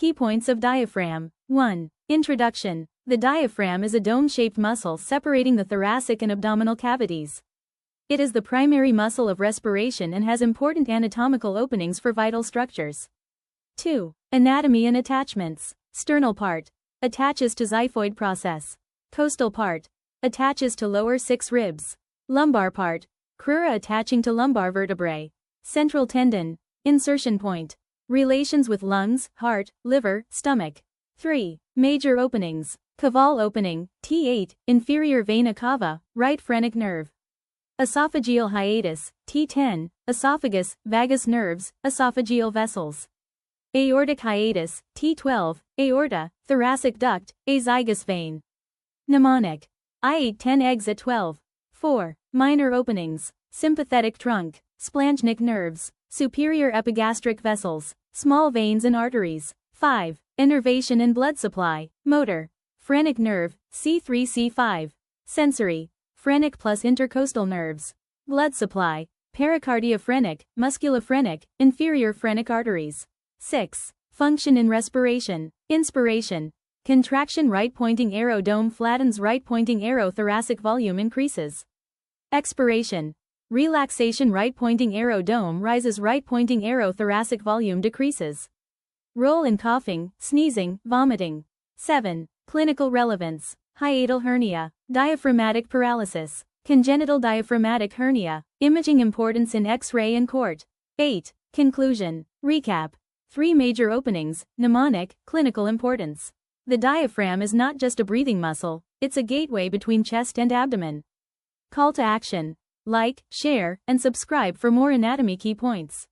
Key points of diaphragm. 1. Introduction. The diaphragm is a dome-shaped muscle separating the thoracic and abdominal cavities. It is the primary muscle of respiration and has important anatomical openings for vital structures. 2. Anatomy and attachments. Sternal part. Attaches to xiphoid process. Costal part. Attaches to lower 6 ribs. Lumbar part. Crura attaching to lumbar vertebrae. Central tendon. Insertion point. Relations with lungs, heart, liver, stomach. 3. Major openings. Caval opening, T8, inferior vena cava, right phrenic nerve. Esophageal hiatus, T10, esophagus, vagus nerves, esophageal vessels. Aortic hiatus, T12, aorta, thoracic duct, azygous vein. Mnemonic. I ate 10 eggs at 12. 4. Minor openings. Sympathetic trunk, splangnic nerves, superior epigastric vessels, small veins and arteries. 5. Innervation and blood supply, motor. Phrenic nerve, C3-C5. Sensory. Phrenic plus intercostal nerves. Blood supply. Pericardiophrenic, musculophrenic, inferior phrenic arteries. 6. Function in respiration. Inspiration. Contraction right pointing arrow dome flattens right pointing arrow thoracic volume increases. Expiration. Relaxation right pointing arrow dome rises right pointing arrow thoracic volume decreases. Role in coughing, sneezing, vomiting. 7. Clinical relevance. Hiatal hernia, diaphragmatic paralysis, congenital diaphragmatic hernia, imaging importance in X-ray and court. 8. Conclusion. Recap. 3 major openings, mnemonic, clinical importance. The diaphragm is not just a breathing muscle, it's a gateway between chest and abdomen. Call to action. Like, share, and subscribe for more anatomy key points.